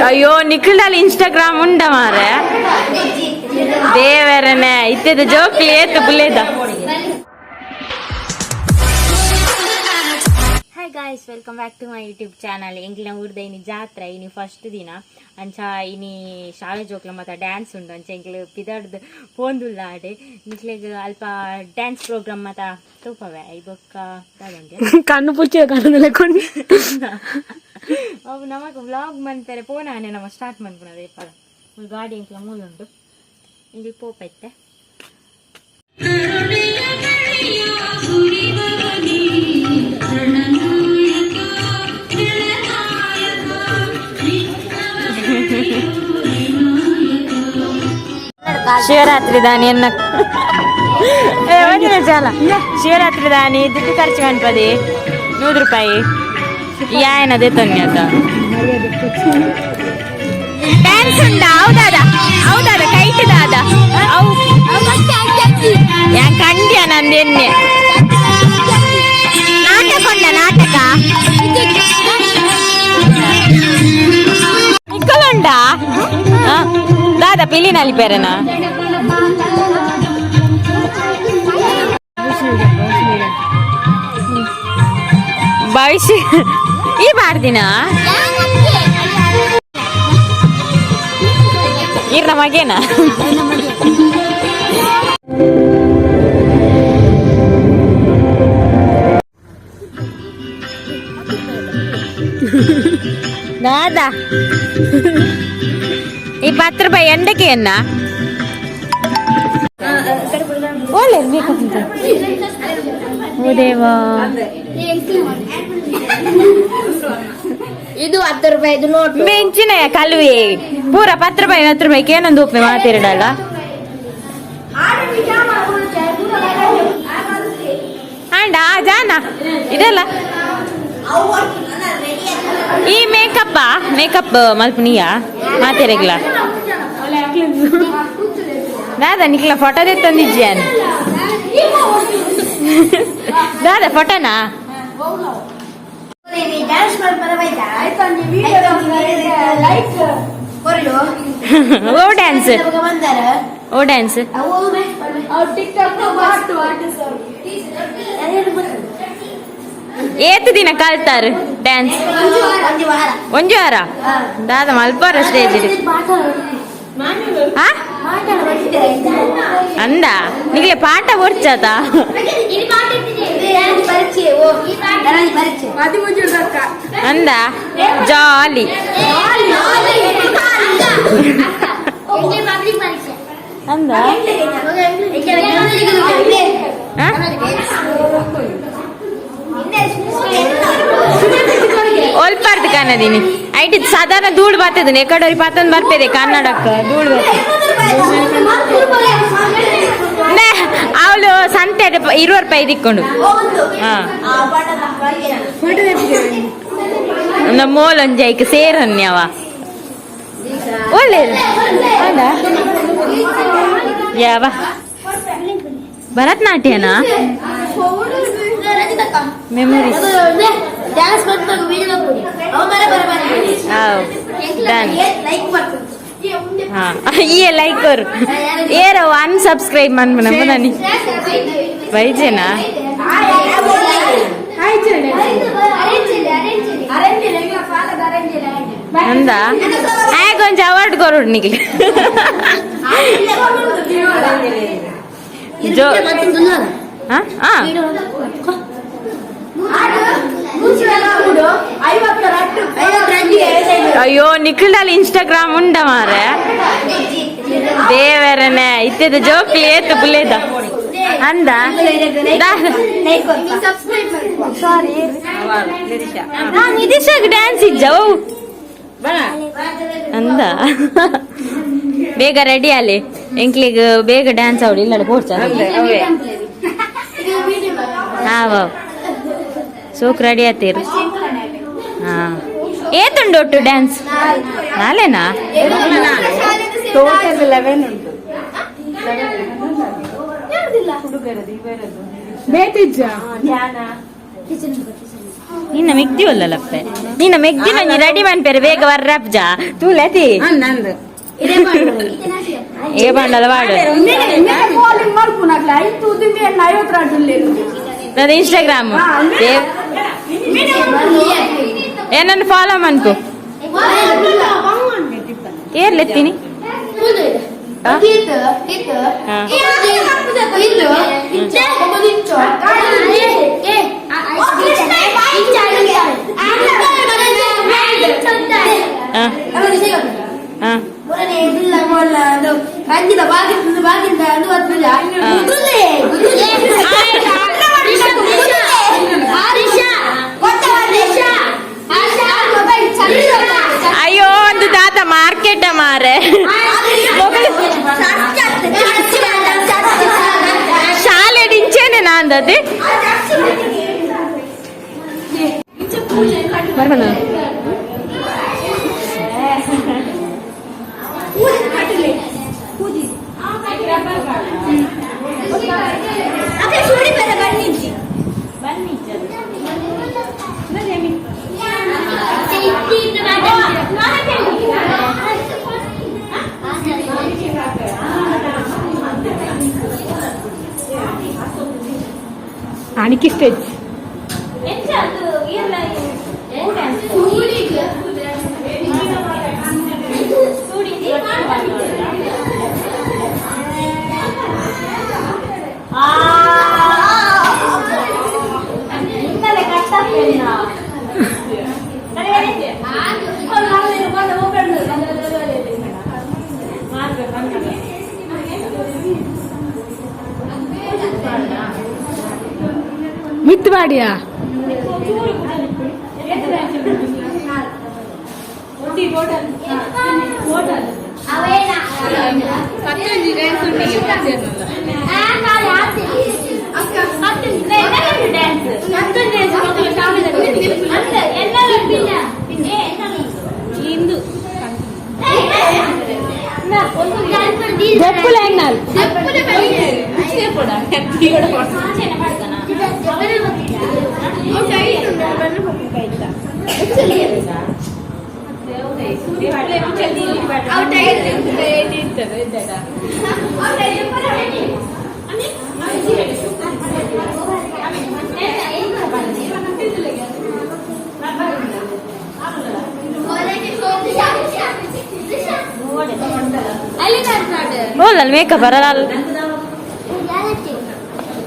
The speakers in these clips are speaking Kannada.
ಅಯ್ಯೋ ನಿಖಿಲ್ದಲ್ಲಿ ಇನ್ಸ್ಟಾಗ್ರಾಮ್ ಉಂಡ ಮಾರೆ ದೇವರನೆ ಇತ್ತದ ಜೋಕ್ಲಿ ಏತು ಬುಲೇದ. Hi guys, welcome back to my YouTube channel. ಎಂಕ್ಲಿನ ಊರ್ದ ಇನಿ ಜಾತ್ರೆ ಇನಿ ಫಸ್ಟ್ ದಿನ ಅಂಚ ಇನಿ ಶಾಲೆ ಜೋಕ್ಲ ಮತ್ತು ಡ್ಯಾನ್ಸ್ ಉಂಡು ಅಂಚ ಎಂಕ್ಲು ಪಿದಾಡ್ದು ಪೋಂದುಲ್ಲ ಆಡೆ ನಿಕ್ಲೆಗ್ ಅಲ್ಪ ಡ್ಯಾನ್ಸ್ ಪ್ರೋಗ್ರಾಮ್ ಮತ್ತ ತೂಪವೆ ಐಬೊಕ್ಕ ಕಣ್ಣು ಪುಚ್ಚ ಕಣ್ಣು ಅವು ನಮಕ್ ವ್ಲಾಗ್ ಮಂತಾರೆ ಪೋನಾನೆ ನಮ್ಮ ಸ್ಟಾರ್ಟ್ ಮಾಡ್ಕೊಳೋದು ಇಪ್ಪಾಗ ಗಾಡಿ ಎಂಕ್ಲ ಮೂಲ ಉಂಟು ಇಲ್ಲಿ ಪೋಪೈತೆ. ಶಿವರಾತ್ರಿ ದಾನಿ ಎನ್ನ ಚಾಲ ಶಿವರಾತ್ರಿ ದಾನಿ ದುಡ್ಡು ಖರ್ಚು ಕಾಣ್ಪದೆ 100 ರೂಪಾಯಿ ಯಾಯನದೇ ತೊನ್ಯತ ಡ್ಯಾನ್ಸ್ ಉಂಡ ಹೌದಾದ ಕೈಟದಾದ ಯಾನ್ ಕಂಡ್ಯ ನಂದೆನ್ನೆ ನಾಟಕ ಉಂಡ ನಾಟಕ ಇಕ್ಕಲುಂಡ ದಾದ ಪಿಲಿನಲ್ಲಿ ಪೇರನಾ ಭವಿಷ್ಯ ಈ ಮಾಡ್ದಿನ ಇರ್ನ ಮಗೇನ ದಾದಾ ಈ 10 ರೂಪಾಯಿ ಎಂಡಕ್ಕೆ ಅನ್ನ ಒಳ್ಳೆ ದೇವಾ ಇದು 10 ರೂಪಾಯಿ ನೋಟ್ ಮೆಂಚಿನ ಕಲ್ವಿ ಪೂರ 10 ರೂಪಾಯಿ 10 ರೂಪಾಯಿಗೆ ಏನೊಂದು ಉಪ್ಪೆ ಮಾತಿರಡಲ್ಲ ಅಂಡ ಜಾನ ಇದೆಲ್ಲ ಈ ಮೇಕಪ್ ಮಲ್ಪನಿಯ ಮಾತಿರಗಿಲ್ಲ ದಾದಾ ನಿಕ್ಲ ಫೋಟೋದೇ ತಂದಿಜ್ಜಾನ್ ದಾದಾ ಫೋಟೋನಾ ಓ ಡ್ಯಾನ್ಸ್ ಏತು ದಿನ ಕಲ್ತಾರ ಡ್ಯಾನ್ಸ್ ಒಂಜು ವಾರ ದಾದ ಮಲ್ಪಾರ ಸ್ಟೇಜ್ ಅಂದ ನಿಗೆ ಪಾಠ ಬರ್ಚಾತ ಅಂದ ಜಾಲಿ ಅಂದ ಒಲ್ಪಾರ್ದು ಕನ್ನದಿನಿ ಐಟಿ ಸಾಧಾರಣ ಧೂಳು ಬರ್ತದೆ ಎಕಡೋರಿ ಪಾತಂದು ಬರ್ಪೇದೆ ಕನ್ನಡಕ್ಕೆ ಧೂಳು ಅವಳು ಸಂತೆ 20 ರೂಪಾಯಿ ಇಕ್ಕೊಂಡು ನಮ್ಮ ಮೋಲೊಂಜ ಐಕ್ ಸೇರನ್ಯವ ಒಳ್ಳೇದು ಯಾವ ಭರತನಾಟ್ಯನಾ ಮೆಮೊರೀಸ್ ये लाइक कर ये रहो अनसब्सक्राइब मन बना नहीं वही ना अंदा आए कौन अवार्ड करो निकले जो हाँ हाँ ಅಯ್ಯೋ ನಿಖಿಲ್ದಲ್ಲಿ ಇನ್ಸ್ಟಾಗ್ರಾಮ್ ಉಂಡ ಮಾರೆ ದೇವರನೆ ಇತ್ತದ ಜೋಕ್ಲಿ ಏತು ಬುಲೇದ ಅಂದ ನಿಧಿಶಾಗ ಡ್ಯಾನ್ಸ್ ಇಜ್ಜವು ಅಂದ ಬೇಗ ರೆಡಿ ಅಲ್ಲಿ ಎಂಕ್ಲಿಗೆ ಬೇಗ ಡ್ಯಾನ್ಸ್ ಅವಳು ಇಲ್ಲ ಕೊಡ್ಸ ಹಾವ ಸೋಕ್ ರೆಡಿ ಆತೀರು ಹಾ ಏತುಂಡು ಒಟ್ಟು ಡ್ಯಾನ್ಸ್ ನಾಳೆನಾ ಟೋಟಲ್ 11 ಉಂಟು ಬೇತಿಜ್ಜ ಧ್ಯಾನ ನಿನ್ನ ಮೆಗ್ದಿ ಒಲ್ಲಲ್ಲಪ್ಪೆ ನಿನ್ನ ಮೆಗ್ದಿ ನಂಗೆ ರೆಡಿ ಮಾಡ್ಪೇರೆ ಬೇಗ ವರ್ರಪ್ಪ ಜಾ ತೂ ಲೆತಿ ನಂದು ఏ బండల వాడు నాది ఇన్స్టాగ్రామ్ ఏ నన్ను ఫాలో అనుకో ఏర్లెత్తిని Ranjitha baginda adu atmila mudulle Arisha kotta Arisha ಅಯ್ಯೋ ಒಂದು ತಾತ ಮಾರ್ಕೆಟ್ ಮಾರೆ ಶಾಲೆ ಡಿಂಚೇನೆ ನಾಂದದೆ ಬರೋಣ आणखी स्टेज ಮಿತ್ ಬಾಡಿಯಾ జొక్కులు ఎన్నాళ్ళు बोल मेकअप बरल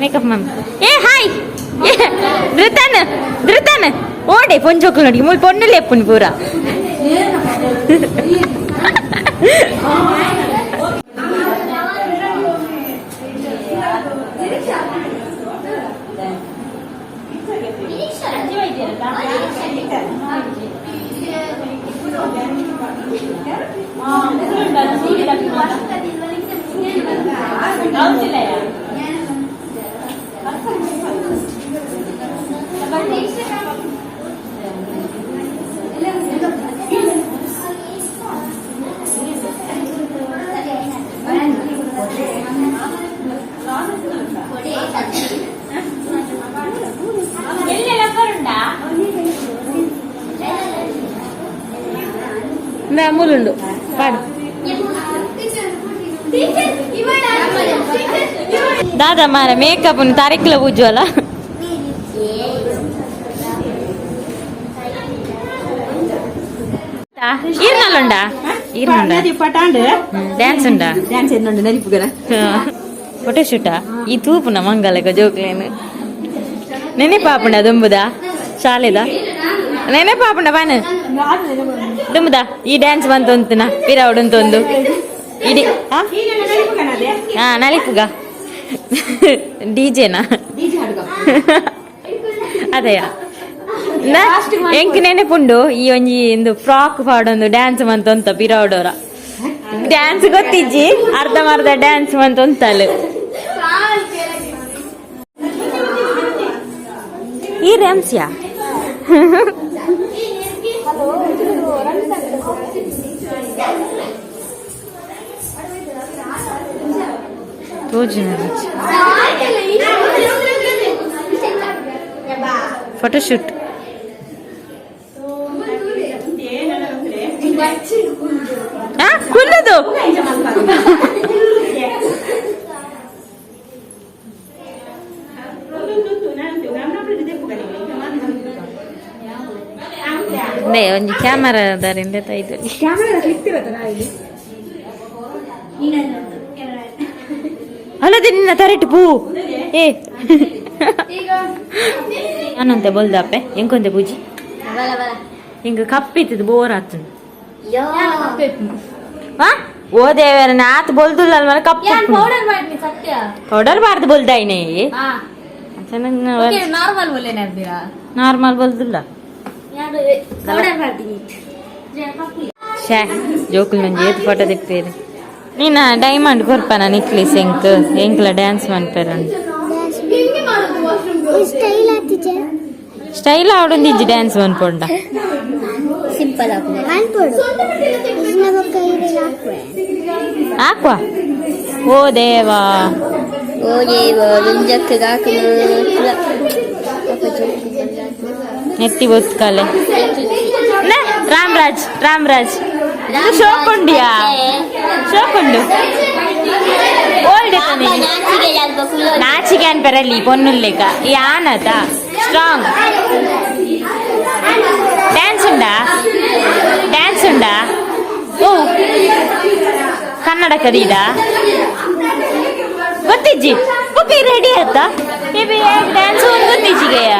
मेकअप मैम ए हाय ಧೃತನ್ ಧೃತನ್ ಓಡೆ ಪೊಂಜೋಕು ನೋಡಿ ಮುಲ್ ಪೊಣ್ಣು ಲೇಪುನ್ ಪೂರ అమ్ములుండు పాడు దాదా మార మేకప్ తారీఖులో ఉజ్వల ఈర్నాలుండా ఈర్నుండా ಡ್ಯಾನ್ಸ್ ಉಂಡಾ ಡ್ಯಾನ್ಸ್ ಎನ್ನುಂಡು ನೆನಪುಗರ ಫೋಟೋ ಶೂಟಾ ಈ ತೂಪುನ ಮಂಗಲಕ ಜೋಕ್ಲೇನು ನೆನೆ ಪಾಪುಂಡ ದುಂಬುದಾ ಶಾಲೆದ ನೆನೆ ಪಾಪುಂಡ ಬಾನು ದುಂಬುದಾ ಈ ಡ್ಯಾನ್ಸ್ ಬಂತೊಂತನ ಪಿರಾವಡುಂತೊಂದು ಇಡಿ ಹಾ ನಲಿಪುಗ ಡಿಜೆನಾ ಅದೇಯ ಎಂಕ್ ನೆನಪುಂಡು ಈ ಒಂಜಿ ಒಂದು ಫ್ರಾಕ್ ಪಾಡೊಂದು ಡ್ಯಾನ್ಸ್ ಮಂತೊಂತ ಪಿರಾವಡೋರ ಡ್ಯಾನ್ಸ್ ಗೊತ್ತಿಜ್ಜಿ ಅರ್ಧ ಡ್ಯಾನ್ಸ್ ಮಂತೊಂತಲು ಈ ರ್ಯಾಮ್ಸ್ಯಾ ಫೋಟೋಶೂಟ್ ಕುಲ್ಲದು ಒಂಜಿ ಕ್ಯಾಮರಾ ಅದರಿಂದ ತೈದು ಅಲ್ಲದೆ ನಿನ್ನ ತರಟ್ಟು ಪೂ ಏ ನಾನಂತೆ ಬಲ್ದಪ್ಪೆ ಎಂಕೊಂತೆ ಪೂಜಿ ಹಿಂಗ ಕಪ್ಪಿತ್ತದು ಬೋರ್ ಆತು ಓ ದೇವರ ನಾತ್ ಬೋಲ್ದುಲ್ಲ ಅಲ್ವ ಕಪ್ಪು ಪೌಡರ್ ಬಾರ್ದು ಬೋಲ್ದಾಯ್ನೆ ನಾರ್ಮಲ್ ಬೋಲ್ದುಲ್ಲ ಜೋಕುಲ್ ನಂಜಿ ಏತ್ ಫೋಟೋ ತಿಪ್ಪೇರಿ ನೀನ ಡೈಮಂಡ್ ಕೊರ್ಪನ ನಿಕ್ಲಿಸ್ ಎಂಕ್ಲ ಡ್ಯಾನ್ಸ್ ಮನ್ಪೇರ ಸ್ಟೈಲ್ ಆವಡೊಂದಿಜ್ಜಿ ಡ್ಯಾನ್ಸ್ ಮನ್ಪೊಂಡ ಸಿಂಪಲ್ ಹಾಕ್ವಾ ಓ ದೇವಾ ನೆತ್ತಿ ಬೊತ್ಕಲೆ ರಾಮ್ರಾಜ್ ಶೋಕೊಂಡ್ಯಾ ಶೋಕೊಂಡು ಓಲ್ಡ್ ನಾಚಿಗೆ ಅನ್ಪರಲ್ಲಿ ಪೊನ್ನುಲ್ಲೇಕ ಈ ಆನತ ಸ್ಟ್ರಾಂಗ್ ಡ್ಯಾನ್ಸ್ ಉಂಡಾ ಓ ಕನ್ನಡ ಕದೀಡ ಗೊತ್ತಿಜ್ಜಿ ಓಕೆ ರೆಡಿ ಆಯ್ತಾ ಡ್ಯಾನ್ಸ್ ಒಂದು ಗೊತ್ತಿಜ್ಜಿಗೆಯ